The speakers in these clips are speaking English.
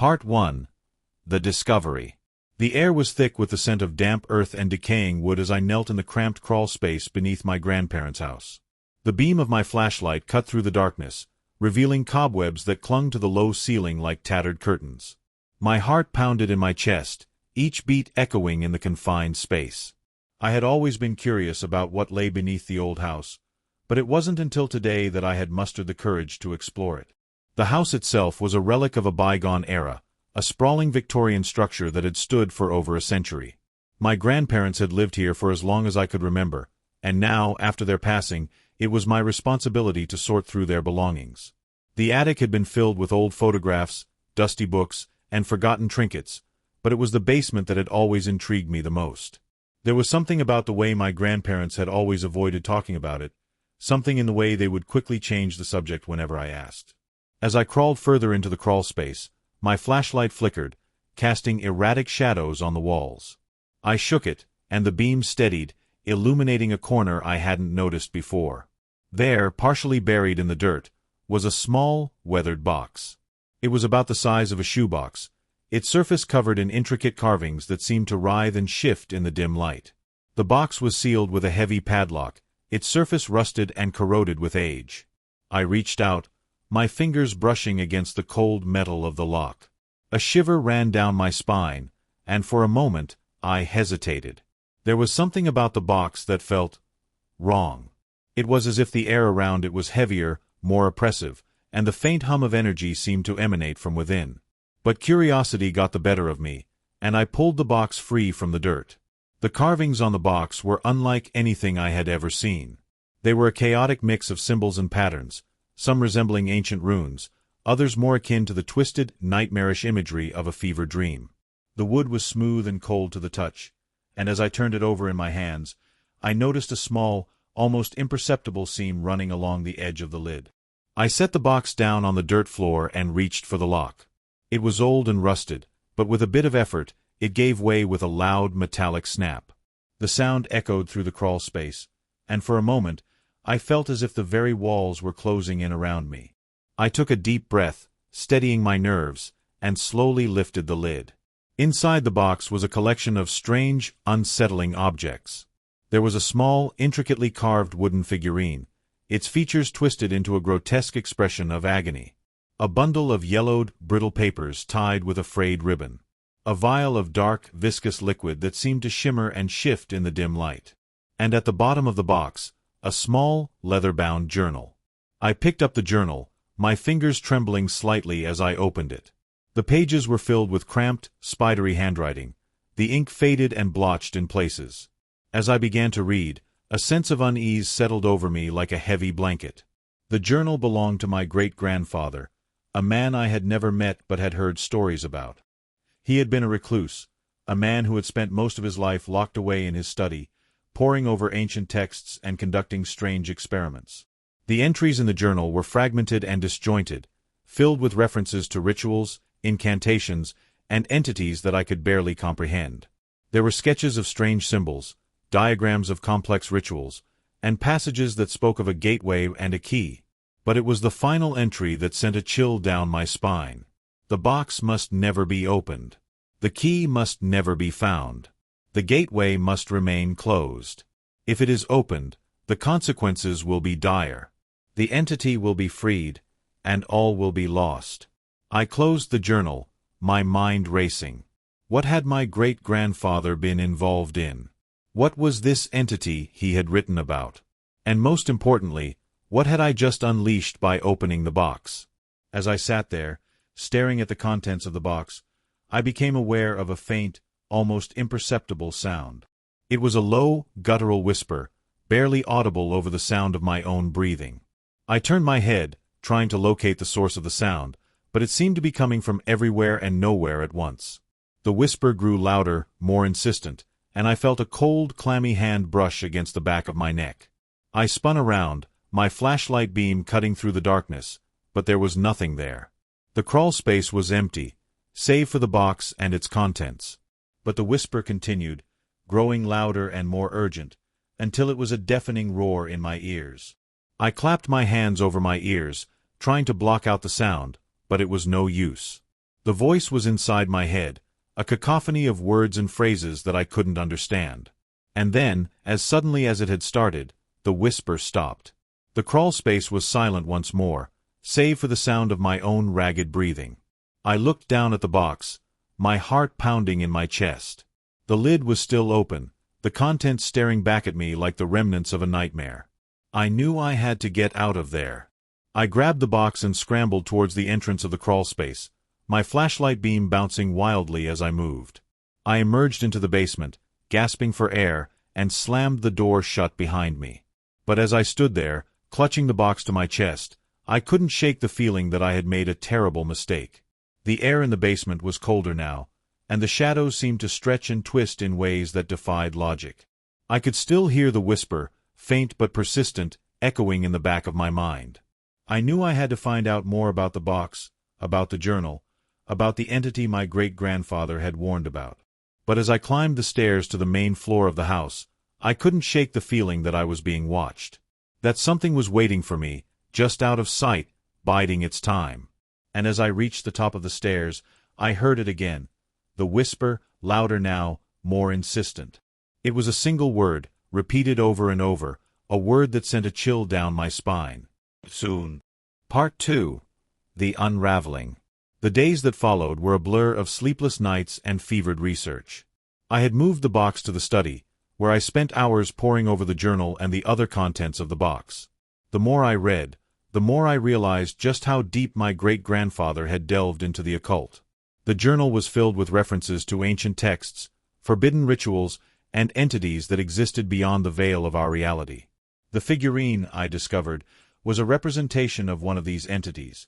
Part 1. The Discovery. The air was thick with the scent of damp earth and decaying wood as I knelt in the cramped crawl space beneath my grandparents' house. The beam of my flashlight cut through the darkness, revealing cobwebs that clung to the low ceiling like tattered curtains. My heart pounded in my chest, each beat echoing in the confined space. I had always been curious about what lay beneath the old house, but it wasn't until today that I had mustered the courage to explore it. The house itself was a relic of a bygone era, a sprawling Victorian structure that had stood for over a century. My grandparents had lived here for as long as I could remember, and now, after their passing, it was my responsibility to sort through their belongings. The attic had been filled with old photographs, dusty books, and forgotten trinkets, but it was the basement that had always intrigued me the most. There was something about the way my grandparents had always avoided talking about it, something in the way they would quickly change the subject whenever I asked. As I crawled further into the crawl space, my flashlight flickered, casting erratic shadows on the walls. I shook it, and the beam steadied, illuminating a corner I hadn't noticed before. There, partially buried in the dirt, was a small, weathered box. It was about the size of a shoebox, its surface covered in intricate carvings that seemed to writhe and shift in the dim light. The box was sealed with a heavy padlock, its surface rusted and corroded with age. I reached out, my fingers brushing against the cold metal of the lock. A shiver ran down my spine, and for a moment, I hesitated. There was something about the box that felt wrong. It was as if the air around it was heavier, more oppressive, and the faint hum of energy seemed to emanate from within. But curiosity got the better of me, and I pulled the box free from the dirt. The carvings on the box were unlike anything I had ever seen. They were a chaotic mix of symbols and patterns, some resembling ancient runes, others more akin to the twisted, nightmarish imagery of a fever dream. The wood was smooth and cold to the touch, and as I turned it over in my hands, I noticed a small, almost imperceptible seam running along the edge of the lid. I set the box down on the dirt floor and reached for the lock. It was old and rusted, but with a bit of effort, it gave way with a loud, metallic snap. The sound echoed through the crawl space, and for a moment, I felt as if the very walls were closing in around me. I took a deep breath, steadying my nerves, and slowly lifted the lid. Inside the box was a collection of strange, unsettling objects. There was a small, intricately carved wooden figurine, its features twisted into a grotesque expression of agony. A bundle of yellowed, brittle papers tied with a frayed ribbon. A vial of dark, viscous liquid that seemed to shimmer and shift in the dim light. And at the bottom of the box, a small, leather-bound journal. I picked up the journal, my fingers trembling slightly as I opened it. The pages were filled with cramped, spidery handwriting, the ink faded and blotched in places. As I began to read, a sense of unease settled over me like a heavy blanket. The journal belonged to my great-grandfather, a man I had never met but had heard stories about. He had been a recluse, a man who had spent most of his life locked away in his study, poring over ancient texts and conducting strange experiments. The entries in the journal were fragmented and disjointed, filled with references to rituals, incantations, and entities that I could barely comprehend. There were sketches of strange symbols, diagrams of complex rituals, and passages that spoke of a gateway and a key. But it was the final entry that sent a chill down my spine. The box must never be opened. The key must never be found. The gateway must remain closed. If it is opened, the consequences will be dire. The entity will be freed, and all will be lost. I closed the journal, my mind racing. What had my great-grandfather been involved in? What was this entity he had written about? And most importantly, what had I just unleashed by opening the box? As I sat there, staring at the contents of the box, I became aware of a faint, almost imperceptible sound. It was a low, guttural whisper, barely audible over the sound of my own breathing. I turned my head, trying to locate the source of the sound, but it seemed to be coming from everywhere and nowhere at once. The whisper grew louder, more insistent, and I felt a cold, clammy hand brush against the back of my neck. I spun around, my flashlight beam cutting through the darkness, but there was nothing there. The crawl space was empty, save for the box and its contents. But the whisper continued, growing louder and more urgent, until it was a deafening roar in my ears. I clapped my hands over my ears, trying to block out the sound, but it was no use. The voice was inside my head, a cacophony of words and phrases that I couldn't understand. And then, as suddenly as it had started, the whisper stopped. The crawl space was silent once more, save for the sound of my own ragged breathing. I looked down at the box, my heart pounding in my chest. The lid was still open, the contents staring back at me like the remnants of a nightmare. I knew I had to get out of there. I grabbed the box and scrambled towards the entrance of the crawl space, my flashlight beam bouncing wildly as I moved. I emerged into the basement, gasping for air, and slammed the door shut behind me. But as I stood there, clutching the box to my chest, I couldn't shake the feeling that I had made a terrible mistake. The air in the basement was colder now, and the shadows seemed to stretch and twist in ways that defied logic. I could still hear the whisper, faint but persistent, echoing in the back of my mind. I knew I had to find out more about the box, about the journal, about the entity my great-grandfather had warned about. But as I climbed the stairs to the main floor of the house, I couldn't shake the feeling that I was being watched. That something was waiting for me, just out of sight, biding its time. And as I reached the top of the stairs, I heard it again. The whisper, louder now, more insistent. It was a single word, repeated over and over, a word that sent a chill down my spine. Soon. Part 2. The Unraveling. The days that followed were a blur of sleepless nights and fevered research. I had moved the box to the study, where I spent hours poring over the journal and the other contents of the box. The more I read, the more I realized just how deep my great-grandfather had delved into the occult. The journal was filled with references to ancient texts, forbidden rituals, and entities that existed beyond the veil of our reality. The figurine, I discovered, was a representation of one of these entities,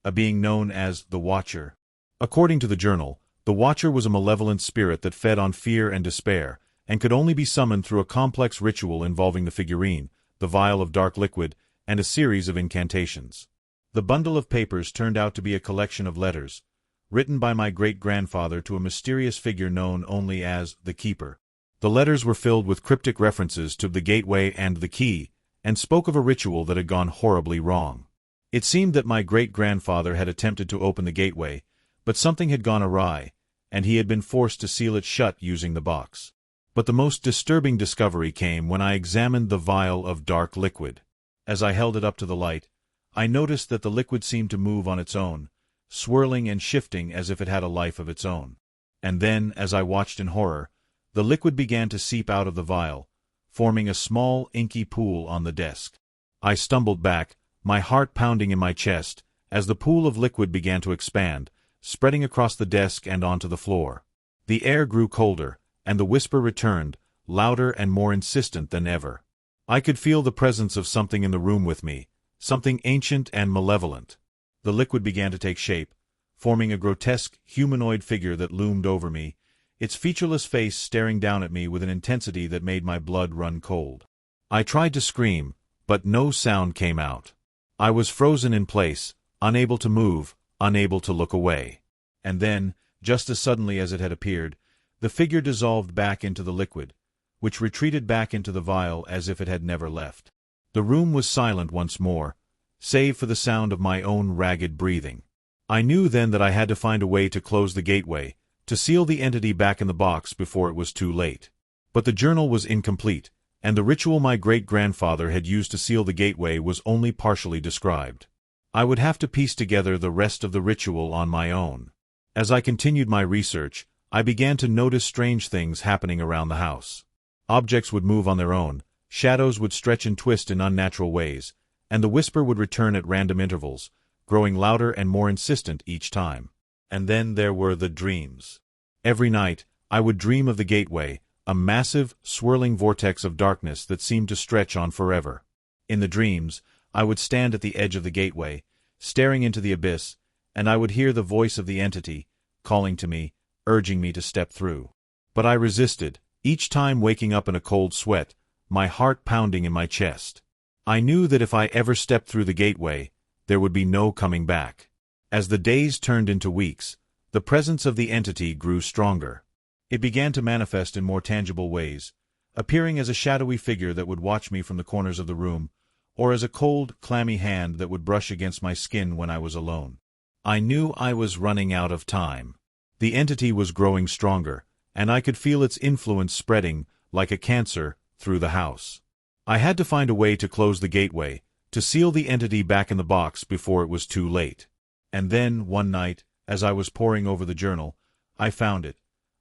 a being known as the Watcher. According to the journal, the Watcher was a malevolent spirit that fed on fear and despair, and could only be summoned through a complex ritual involving the figurine, the vial of dark liquid, and a series of incantations. The bundle of papers turned out to be a collection of letters, written by my great-grandfather to a mysterious figure known only as the Keeper. The letters were filled with cryptic references to the gateway and the key, and spoke of a ritual that had gone horribly wrong. It seemed that my great-grandfather had attempted to open the gateway, but something had gone awry, and he had been forced to seal it shut using the box. But the most disturbing discovery came when I examined the vial of dark liquid. As I held it up to the light, I noticed that the liquid seemed to move on its own, swirling and shifting as if it had a life of its own. And then, as I watched in horror, the liquid began to seep out of the vial, forming a small, inky pool on the desk. I stumbled back, my heart pounding in my chest, as the pool of liquid began to expand, spreading across the desk and onto the floor. The air grew colder, and the whisper returned, louder and more insistent than ever. I could feel the presence of something in the room with me, something ancient and malevolent. The liquid began to take shape, forming a grotesque, humanoid figure that loomed over me, its featureless face staring down at me with an intensity that made my blood run cold. I tried to scream, but no sound came out. I was frozen in place, unable to move, unable to look away. And then, just as suddenly as it had appeared, the figure dissolved back into the liquid, which retreated back into the vial as if it had never left. The room was silent once more, save for the sound of my own ragged breathing. I knew then that I had to find a way to close the gateway, to seal the entity back in the box before it was too late. But the journal was incomplete, and the ritual my great-grandfather had used to seal the gateway was only partially described. I would have to piece together the rest of the ritual on my own. As I continued my research, I began to notice strange things happening around the house. Objects would move on their own, shadows would stretch and twist in unnatural ways, and the whisper would return at random intervals, growing louder and more insistent each time. And then there were the dreams. Every night, I would dream of the gateway, a massive, swirling vortex of darkness that seemed to stretch on forever. In the dreams, I would stand at the edge of the gateway, staring into the abyss, and I would hear the voice of the entity, calling to me, urging me to step through. But I resisted, each time waking up in a cold sweat, my heart pounding in my chest. I knew that if I ever stepped through the gateway, there would be no coming back. As the days turned into weeks, the presence of the entity grew stronger. It began to manifest in more tangible ways, appearing as a shadowy figure that would watch me from the corners of the room, or as a cold, clammy hand that would brush against my skin when I was alone. I knew I was running out of time. The entity was growing stronger, and I could feel its influence spreading, like a cancer, through the house. I had to find a way to close the gateway, to seal the entity back in the box before it was too late. And then, one night, as I was poring over the journal, I found it,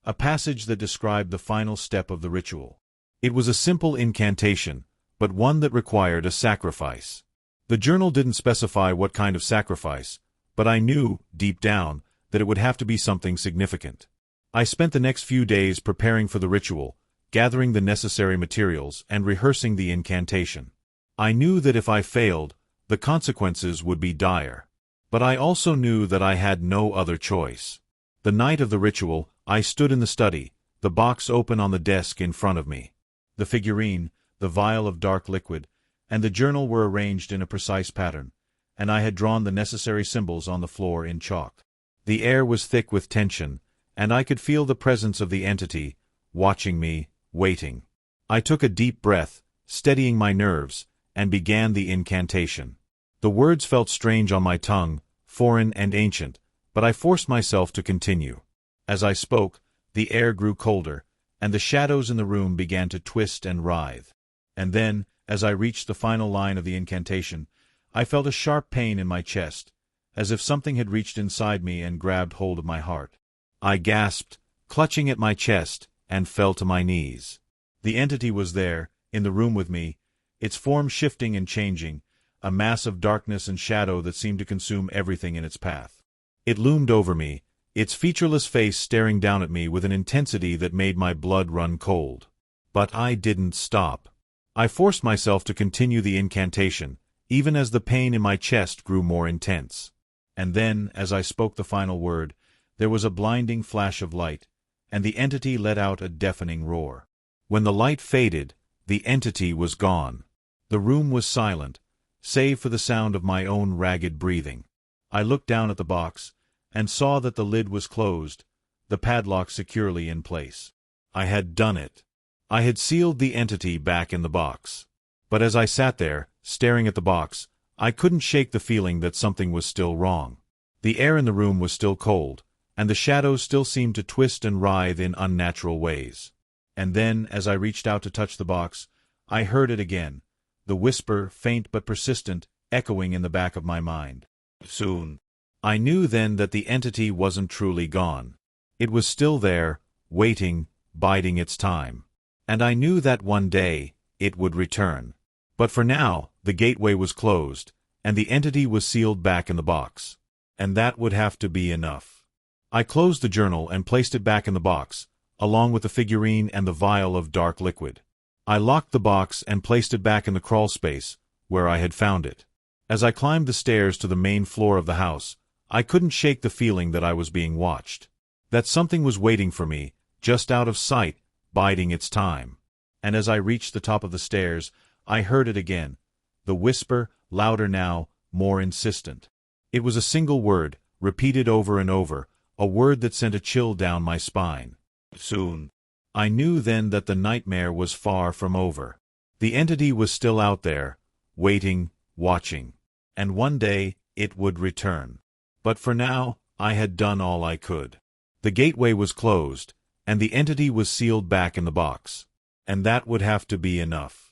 a passage that described the final step of the ritual. It was a simple incantation, but one that required a sacrifice. The journal didn't specify what kind of sacrifice, but I knew, deep down, that it would have to be something significant. I spent the next few days preparing for the ritual, gathering the necessary materials and rehearsing the incantation. I knew that if I failed, the consequences would be dire. But I also knew that I had no other choice. The night of the ritual, I stood in the study, the box open on the desk in front of me. The figurine, the vial of dark liquid, and the journal were arranged in a precise pattern, and I had drawn the necessary symbols on the floor in chalk. The air was thick with tension, and I could feel the presence of the entity, watching me, waiting. I took a deep breath, steadying my nerves, and began the incantation. The words felt strange on my tongue, foreign and ancient, but I forced myself to continue. As I spoke, the air grew colder, and the shadows in the room began to twist and writhe. And then, as I reached the final line of the incantation, I felt a sharp pain in my chest, as if something had reached inside me and grabbed hold of my heart. I gasped, clutching at my chest, and fell to my knees. The entity was there, in the room with me, its form shifting and changing, a mass of darkness and shadow that seemed to consume everything in its path. It loomed over me, its featureless face staring down at me with an intensity that made my blood run cold. But I didn't stop. I forced myself to continue the incantation, even as the pain in my chest grew more intense. And then, as I spoke the final word, there was a blinding flash of light, and the entity let out a deafening roar. When the light faded, the entity was gone. The room was silent, save for the sound of my own ragged breathing. I looked down at the box, and saw that the lid was closed, the padlock securely in place. I had done it. I had sealed the entity back in the box. But as I sat there, staring at the box, I couldn't shake the feeling that something was still wrong. The air in the room was still cold, and the shadows still seemed to twist and writhe in unnatural ways. And then, as I reached out to touch the box, I heard it again, the whisper, faint but persistent, echoing in the back of my mind. Soon. I knew then that the entity wasn't truly gone. It was still there, waiting, biding its time. And I knew that one day, it would return. But for now, the gateway was closed, and the entity was sealed back in the box. And that would have to be enough. I closed the journal and placed it back in the box, along with the figurine and the vial of dark liquid. I locked the box and placed it back in the crawl space, where I had found it. As I climbed the stairs to the main floor of the house, I couldn't shake the feeling that I was being watched. That something was waiting for me, just out of sight, biding its time. And as I reached the top of the stairs, I heard it again, the whisper, louder now, more insistent. It was a single word, repeated over and over, a word that sent a chill down my spine. Soon. I knew then that the nightmare was far from over. The entity was still out there, waiting, watching. And one day, it would return. But for now, I had done all I could. The gateway was closed, and the entity was sealed back in the box. And that would have to be enough.